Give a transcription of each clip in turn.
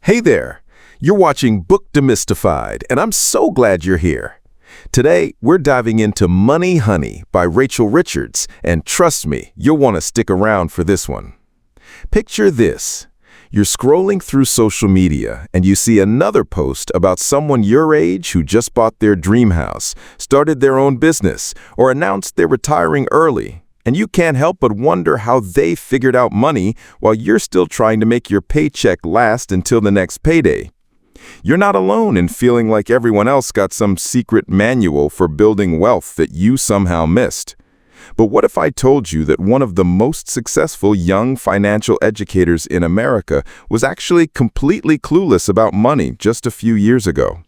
Hey there! You're watching Book Demystified, and I'm so glad you're here. Today, we're diving into Money Honey by Rachel Richards, and trust me, you'll want to stick around for this one. Picture this. You're scrolling through social media, and you see another post about someone your age who just bought their dream house, started their own business, or announced they're retiring early. And you can't help but wonder how they figured out money while you're still trying to make your paycheck last until the next payday. You're not alone in feeling like everyone else got some secret manual for building wealth that you somehow missed. But what if I told you that one of the most successful young financial educators in America was actually completely clueless about money just a few years ago?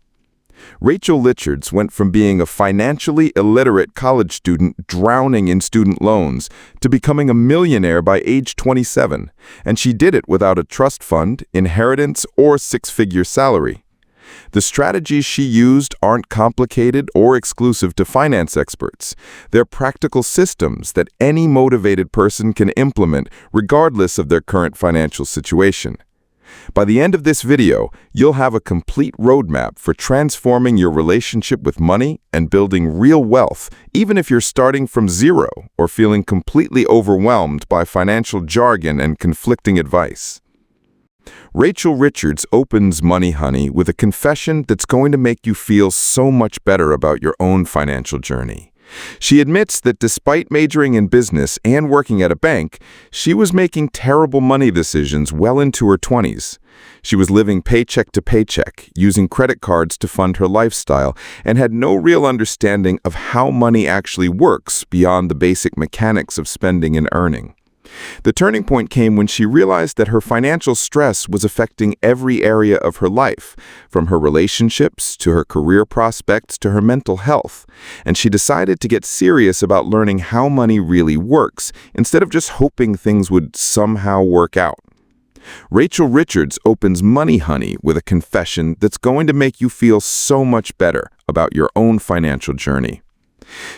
Rachel Richards went from being a financially illiterate college student drowning in student loans to becoming a millionaire by age 27, and she did it without a trust fund, inheritance, or six-figure salary. The strategies she used aren't complicated or exclusive to finance experts. They're practical systems that any motivated person can implement regardless of their current financial situation. By the end of this video, you'll have a complete roadmap for transforming your relationship with money and building real wealth, even if you're starting from zero or feeling completely overwhelmed by financial jargon and conflicting advice. Rachel Richards opens Money Honey with a confession that's going to make you feel so much better about your own financial journey. She admits that despite majoring in business and working at a bank, she was making terrible money decisions well into her 20s. She was living paycheck to paycheck, using credit cards to fund her lifestyle, and had no real understanding of how money actually works beyond the basic mechanics of spending and earning. The turning point came when she realized that her financial stress was affecting every area of her life, from her relationships to her career prospects to her mental health, and she decided to get serious about learning how money really works instead of just hoping things would somehow work out. Rachel Richards opens Money Honey with a confession that's going to make you feel so much better about your own financial journey.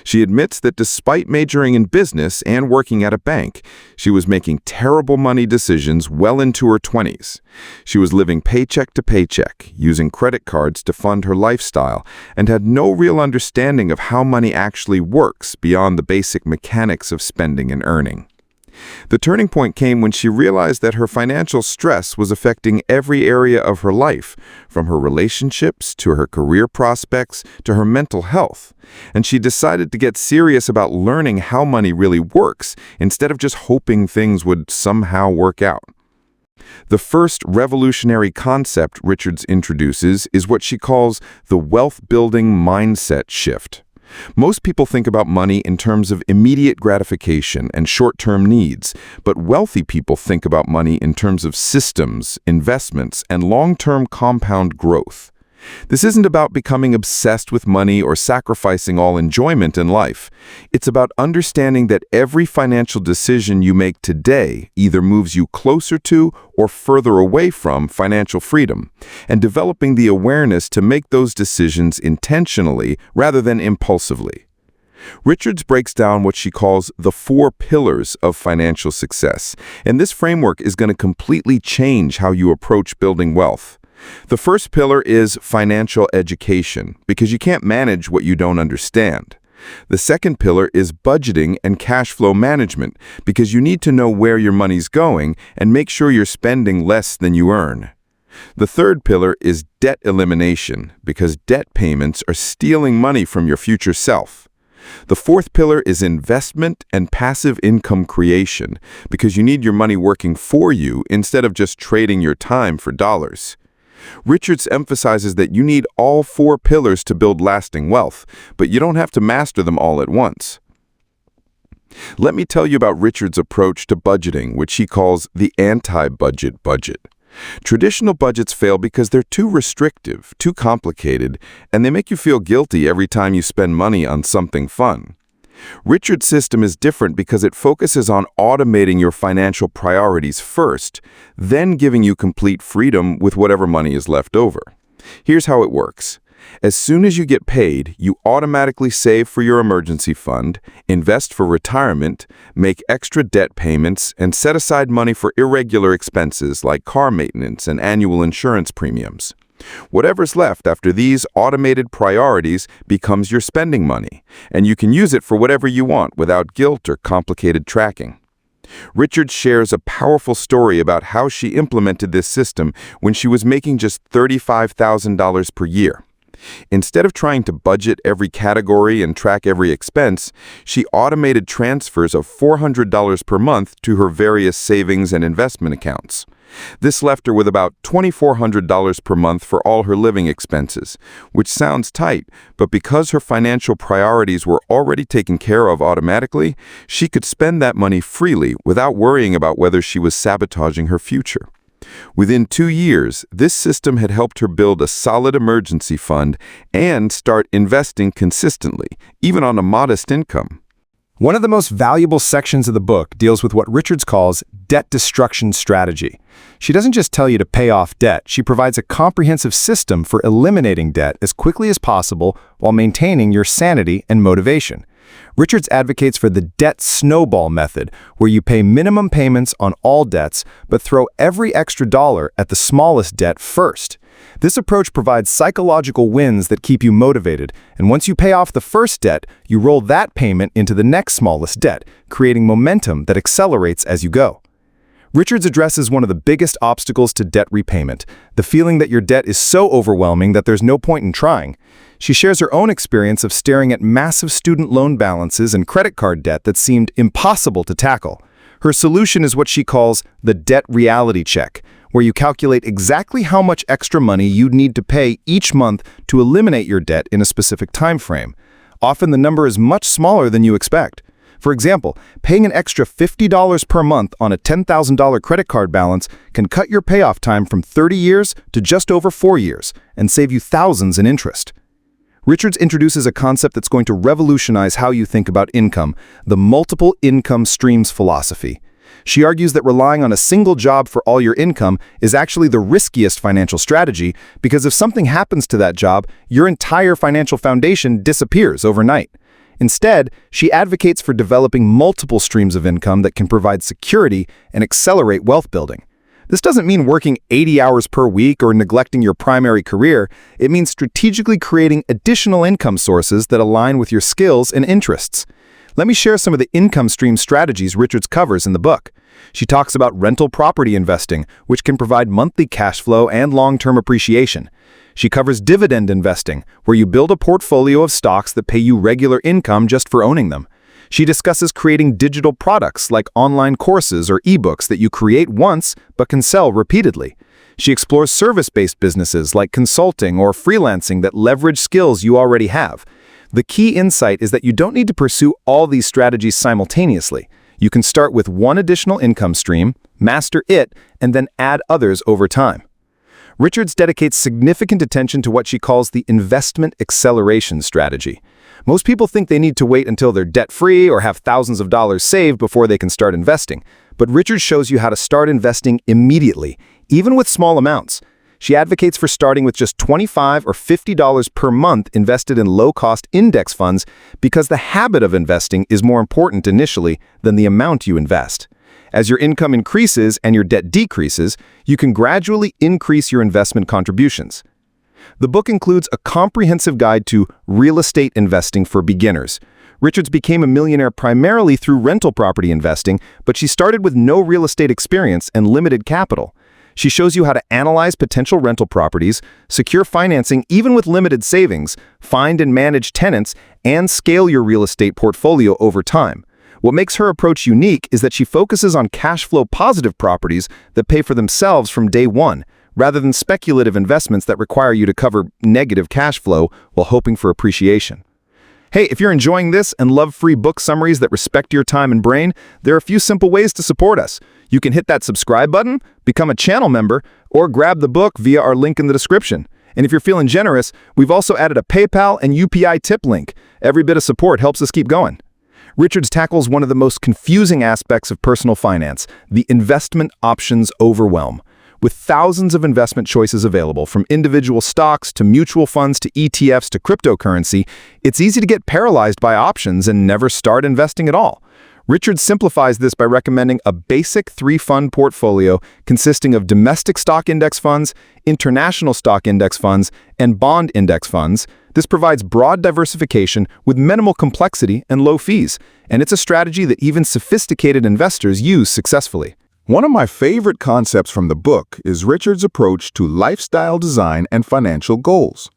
She admits that despite majoring in business and working at a bank, she was making terrible money decisions well into her 20s. She was living paycheck to paycheck, using credit cards to fund her lifestyle, and had no real understanding of how money actually works beyond the basic mechanics of spending and earning. The turning point came when she realized that her financial stress was affecting every area of her life, from her relationships to her career prospects to her mental health, and she decided to get serious about learning how money really works instead of just hoping things would somehow work out. The first revolutionary concept Richards introduces is what she calls the wealth-building mindset shift. Most people think about money in terms of immediate gratification and short-term needs, but wealthy people think about money in terms of systems, investments, and long-term compound growth. This isn't about becoming obsessed with money or sacrificing all enjoyment in life. It's about understanding that every financial decision you make today either moves you closer to or further away from financial freedom, and developing the awareness to make those decisions intentionally rather than impulsively. Richards breaks down what she calls the 4 pillars of financial success, and this framework is going to completely change how you approach building wealth. The first pillar is financial education, because you can't manage what you don't understand. The second pillar is budgeting and cash flow management, because you need to know where your money's going and make sure you're spending less than you earn. The third pillar is debt elimination, because debt payments are stealing money from your future self. The fourth pillar is investment and passive income creation, because you need your money working for you instead of just trading your time for dollars. Richards emphasizes that you need all 4 pillars to build lasting wealth, but you don't have to master them all at once. Let me tell you about Richards' approach to budgeting, which he calls the anti-budget budget. Traditional budgets fail because they're too restrictive, too complicated, and they make you feel guilty every time you spend money on something fun. Richards' system is different because it focuses on automating your financial priorities first, then giving you complete freedom with whatever money is left over. Here's how it works. As soon as you get paid, you automatically save for your emergency fund, invest for retirement, make extra debt payments, and set aside money for irregular expenses like car maintenance and annual insurance premiums. Whatever's left after these automated priorities becomes your spending money, and you can use it for whatever you want without guilt or complicated tracking. Richards shares a powerful story about how she implemented this system when she was making just $35,000 per year. Instead of trying to budget every category and track every expense, she automated transfers of $400 per month to her various savings and investment accounts. This left her with about $2,400 per month for all her living expenses, which sounds tight, but because her financial priorities were already taken care of automatically, she could spend that money freely without worrying about whether she was sabotaging her future. Within 2 years, this system had helped her build a solid emergency fund and start investing consistently, even on a modest income. One of the most valuable sections of the book deals with what Richards calls debt destruction strategy. She doesn't just tell you to pay off debt, she provides a comprehensive system for eliminating debt as quickly as possible while maintaining your sanity and motivation. Richards advocates for the debt snowball method, where you pay minimum payments on all debts, but throw every extra dollar at the smallest debt first. This approach provides psychological wins that keep you motivated, and once you pay off the first debt, you roll that payment into the next smallest debt, creating momentum that accelerates as you go. Richards addresses one of the biggest obstacles to debt repayment, the feeling that your debt is so overwhelming that there's no point in trying. She shares her own experience of staring at massive student loan balances and credit card debt that seemed impossible to tackle. Her solution is what she calls the debt reality check, where you calculate exactly how much extra money you'd need to pay each month to eliminate your debt in a specific time frame. Often the number is much smaller than you expect. For example, paying an extra $50 per month on a $10,000 credit card balance can cut your payoff time from 30 years to just over 4 years and save you thousands in interest. Richards introduces a concept that's going to revolutionize how you think about income, the multiple income streams philosophy. She argues that relying on a single job for all your income is actually the riskiest financial strategy because if something happens to that job, your entire financial foundation disappears overnight. Instead, she advocates for developing multiple streams of income that can provide security and accelerate wealth building. This doesn't mean working 80 hours per week or neglecting your primary career. It means strategically creating additional income sources that align with your skills and interests. Let me share some of the income stream strategies Richards covers in the book. She talks about rental property investing, which can provide monthly cash flow and long-term appreciation. She covers dividend investing, where you build a portfolio of stocks that pay you regular income just for owning them. She discusses creating digital products like online courses or ebooks that you create once but can sell repeatedly. She explores service-based businesses like consulting or freelancing that leverage skills you already have. The key insight is that you don't need to pursue all these strategies simultaneously. You can start with one additional income stream, master it, and then add others over time. Richards dedicates significant attention to what she calls the investment acceleration strategy. Most people think they need to wait until they're debt-free or have thousands of dollars saved before they can start investing. But Richards shows you how to start investing immediately, even with small amounts. She advocates for starting with just $25 or $50 per month invested in low-cost index funds because the habit of investing is more important initially than the amount you invest. As your income increases and your debt decreases, you can gradually increase your investment contributions. The book includes a comprehensive guide to real estate investing for beginners. Richards became a millionaire primarily through rental property investing, but she started with no real estate experience and limited capital. She shows you how to analyze potential rental properties, secure financing even with limited savings, find and manage tenants, and scale your real estate portfolio over time. What makes her approach unique is that she focuses on cash flow positive properties that pay for themselves from day one, rather than speculative investments that require you to cover negative cash flow while hoping for appreciation. Hey, if you're enjoying this and love free book summaries that respect your time and brain, there are a few simple ways to support us. You can hit that subscribe button, become a channel member, or grab the book via our link in the description. And if you're feeling generous, we've also added a PayPal and UPI tip link. Every bit of support helps us keep going. Richards tackles one of the most confusing aspects of personal finance, the investment options overwhelm. With thousands of investment choices available, from individual stocks to mutual funds to ETFs to cryptocurrency, it's easy to get paralyzed by options and never start investing at all. Richards simplifies this by recommending a basic 3-fund portfolio consisting of domestic stock index funds, international stock index funds, and bond index funds. This provides broad diversification with minimal complexity and low fees, and it's a strategy that even sophisticated investors use successfully. One of my favorite concepts from the book is Richard's approach to lifestyle design and financial goals.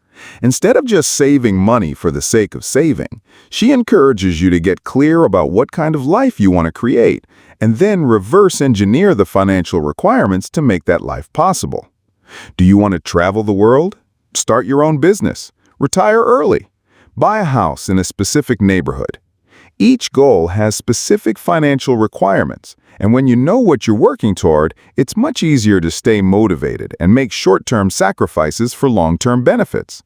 Instead of just saving money for the sake of saving, she encourages you to get clear about what kind of life you want to create, and then reverse engineer the financial requirements to make that life possible. Do you want to travel the world? Start your own business. Retire early. Buy a house in a specific neighborhood. Each goal has specific financial requirements, and when you know what you're working toward, it's much easier to stay motivated and make short-term sacrifices for long-term benefits.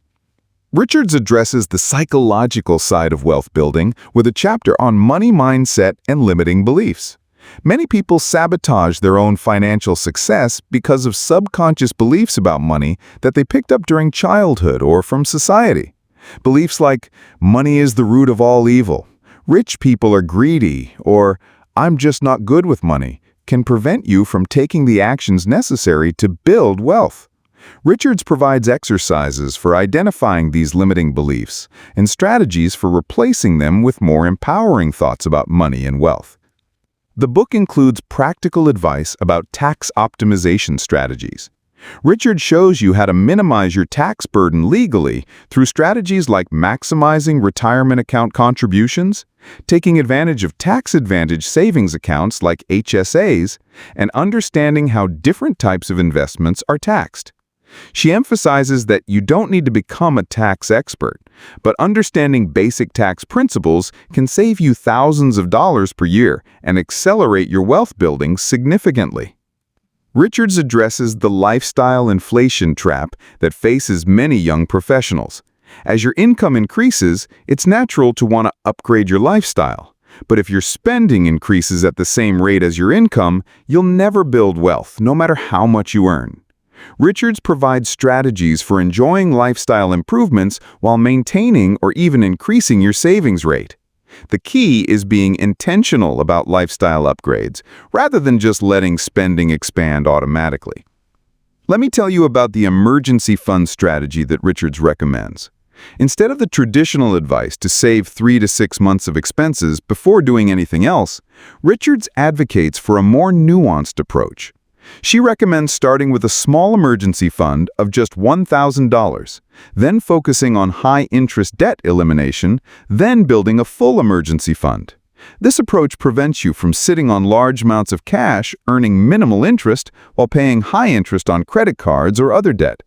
Richards addresses the psychological side of wealth building with a chapter on money mindset and limiting beliefs. Many people sabotage their own financial success because of subconscious beliefs about money that they picked up during childhood or from society. Beliefs like, money is the root of all evil, rich people are greedy, or I'm just not good with money, can prevent you from taking the actions necessary to build wealth. Richards provides exercises for identifying these limiting beliefs and strategies for replacing them with more empowering thoughts about money and wealth. The book includes practical advice about tax optimization strategies. Richard shows you how to minimize your tax burden legally through strategies like maximizing retirement account contributions, taking advantage of tax-advantaged savings accounts like HSAs, and understanding how different types of investments are taxed. She emphasizes that you don't need to become a tax expert, but understanding basic tax principles can save you thousands of dollars per year and accelerate your wealth building significantly. Richards addresses the lifestyle inflation trap that faces many young professionals. As your income increases, it's natural to want to upgrade your lifestyle. But if your spending increases at the same rate as your income, you'll never build wealth, no matter how much you earn. Richards provides strategies for enjoying lifestyle improvements while maintaining or even increasing your savings rate. The key is being intentional about lifestyle upgrades, rather than just letting spending expand automatically. Let me tell you about the emergency fund strategy that Richards recommends. Instead of the traditional advice to save 3 to 6 months of expenses before doing anything else, Richards advocates for a more nuanced approach. She recommends starting with a small emergency fund of just $1,000, then focusing on high-interest debt elimination, then building a full emergency fund. This approach prevents you from sitting on large amounts of cash, earning minimal interest, while paying high interest on credit cards or other debt.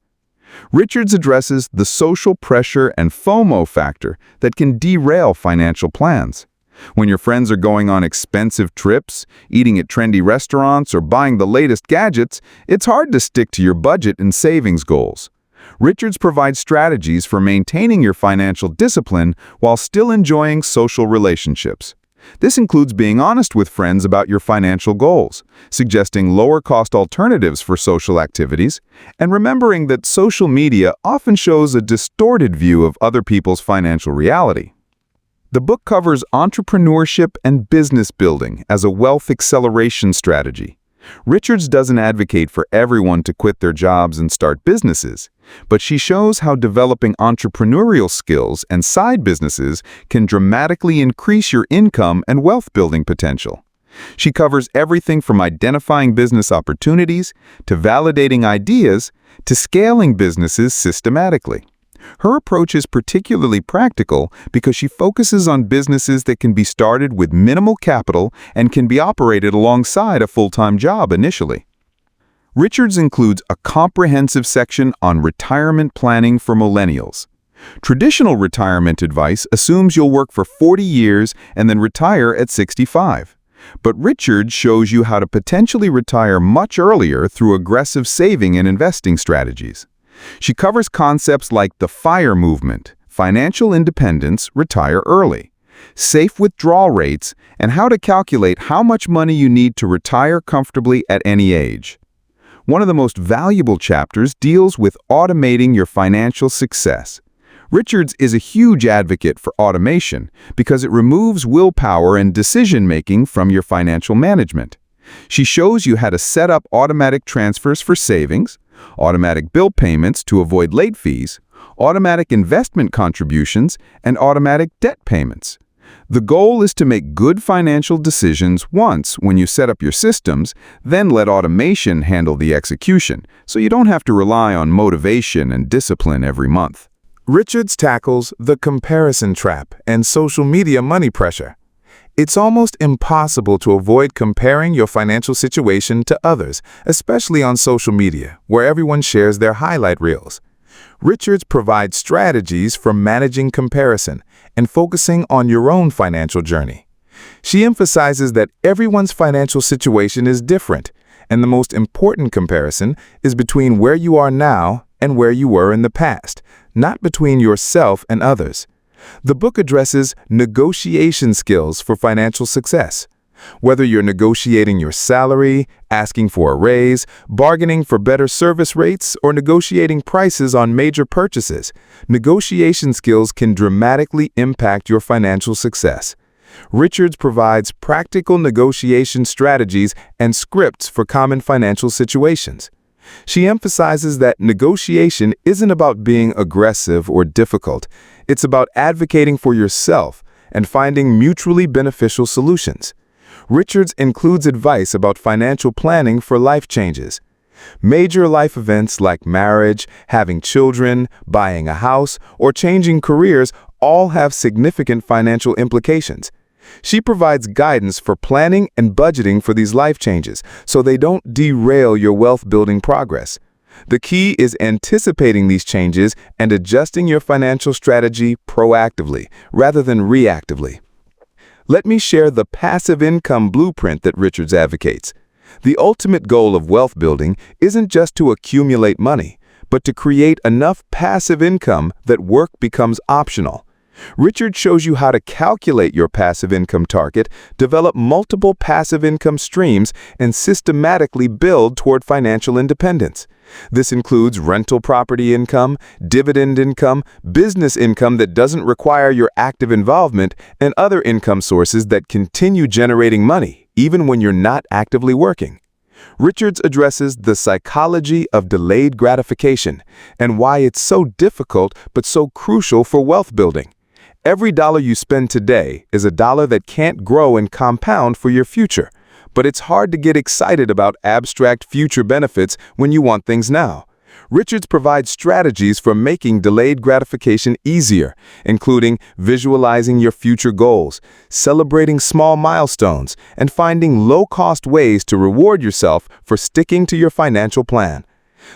Richards addresses the social pressure and FOMO factor that can derail financial plans. When your friends are going on expensive trips, eating at trendy restaurants, or buying the latest gadgets, it's hard to stick to your budget and savings goals. Richards provides strategies for maintaining your financial discipline while still enjoying social relationships. This includes being honest with friends about your financial goals, suggesting lower-cost alternatives for social activities, and remembering that social media often shows a distorted view of other people's financial reality. The book covers entrepreneurship and business building as a wealth acceleration strategy. Richards doesn't advocate for everyone to quit their jobs and start businesses, but she shows how developing entrepreneurial skills and side businesses can dramatically increase your income and wealth building potential. She covers everything from identifying business opportunities, to validating ideas, to scaling businesses systematically. Her approach is particularly practical because she focuses on businesses that can be started with minimal capital and can be operated alongside a full-time job initially. Richards includes a comprehensive section on retirement planning for millennials. Traditional retirement advice assumes you'll work for 40 years and then retire at 65. But Richards shows you how to potentially retire much earlier through aggressive saving and investing strategies. She covers concepts like the FIRE movement, financial independence, retire early, safe withdrawal rates, and how to calculate how much money you need to retire comfortably at any age. One of the most valuable chapters deals with automating your financial success. Richards is a huge advocate for automation because it removes willpower and decision-making from your financial management. She shows you how to set up automatic transfers for savings, automatic bill payments to avoid late fees, automatic investment contributions, and automatic debt payments. The goal is to make good financial decisions once when you set up your systems, then let automation handle the execution, so you don't have to rely on motivation and discipline every month. Richards tackles the comparison trap and social media money pressure. It's almost impossible to avoid comparing your financial situation to others, especially on social media, where everyone shares their highlight reels. Richards provides strategies for managing comparison and focusing on your own financial journey. She emphasizes that everyone's financial situation is different, and the most important comparison is between where you are now and where you were in the past, not between yourself and others. The book addresses negotiation skills for financial success. Whether you're negotiating your salary, asking for a raise, bargaining for better service rates, or negotiating prices on major purchases, negotiation skills can dramatically impact your financial success. Richards provides practical negotiation strategies and scripts for common financial situations. She emphasizes that negotiation isn't about being aggressive or difficult. It's about advocating for yourself and finding mutually beneficial solutions. Richards includes advice about financial planning for life changes. Major life events like marriage, having children, buying a house, or changing careers all have significant financial implications. She provides guidance for planning and budgeting for these life changes so they don't derail your wealth-building progress. The key is anticipating these changes and adjusting your financial strategy proactively rather than reactively. Let me share the passive income blueprint that Richards advocates. The ultimate goal of wealth building isn't just to accumulate money, but to create enough passive income that work becomes optional. Richards shows you how to calculate your passive income target, develop multiple passive income streams, and systematically build toward financial independence. This includes rental property income, dividend income, business income that doesn't require your active involvement, and other income sources that continue generating money, even when you're not actively working. Richards addresses the psychology of delayed gratification and why it's so difficult but so crucial for wealth building. Every dollar you spend today is a dollar that can't grow and compound for your future. But it's hard to get excited about abstract future benefits when you want things now. Richards provides strategies for making delayed gratification easier, including visualizing your future goals, celebrating small milestones, and finding low-cost ways to reward yourself for sticking to your financial plan.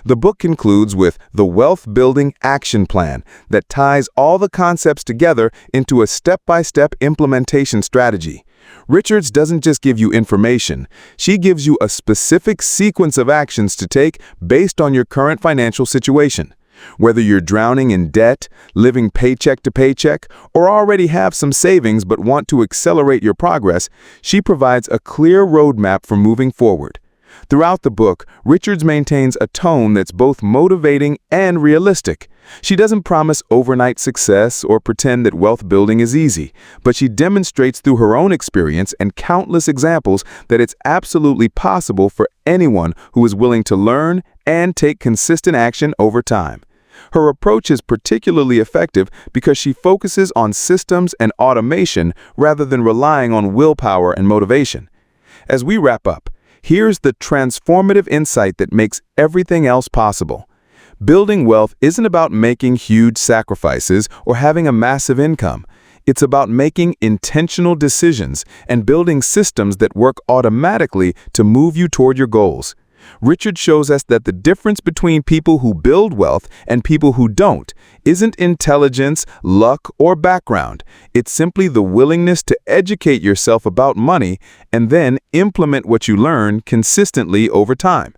The book concludes with the Wealth Building Action Plan that ties all the concepts together into a step-by-step implementation strategy. Richards doesn't just give you information, she gives you a specific sequence of actions to take based on your current financial situation. Whether you're drowning in debt, living paycheck to paycheck, or already have some savings but want to accelerate your progress, she provides a clear roadmap for moving forward. Throughout the book, Richards maintains a tone that's both motivating and realistic. She doesn't promise overnight success or pretend that wealth building is easy, but she demonstrates through her own experience and countless examples that it's absolutely possible for anyone who is willing to learn and take consistent action over time. Her approach is particularly effective because she focuses on systems and automation rather than relying on willpower and motivation. As we wrap up, here's the transformative insight that makes everything else possible. Building wealth isn't about making huge sacrifices or having a massive income. It's about making intentional decisions and building systems that work automatically to move you toward your goals. Richard shows us that the difference between people who build wealth and people who don't isn't intelligence, luck, or background. It's simply the willingness to educate yourself about money and then implement what you learn consistently over time.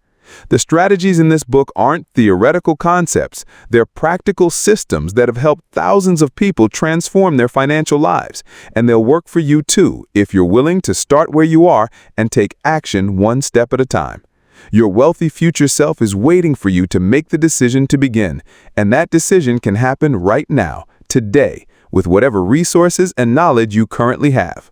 The strategies in this book aren't theoretical concepts. They're practical systems that have helped thousands of people transform their financial lives, and they'll work for you too if you're willing to start where you are and take action one step at a time. Your wealthy future self is waiting for you to make the decision to begin, and that decision can happen right now, today, with whatever resources and knowledge you currently have.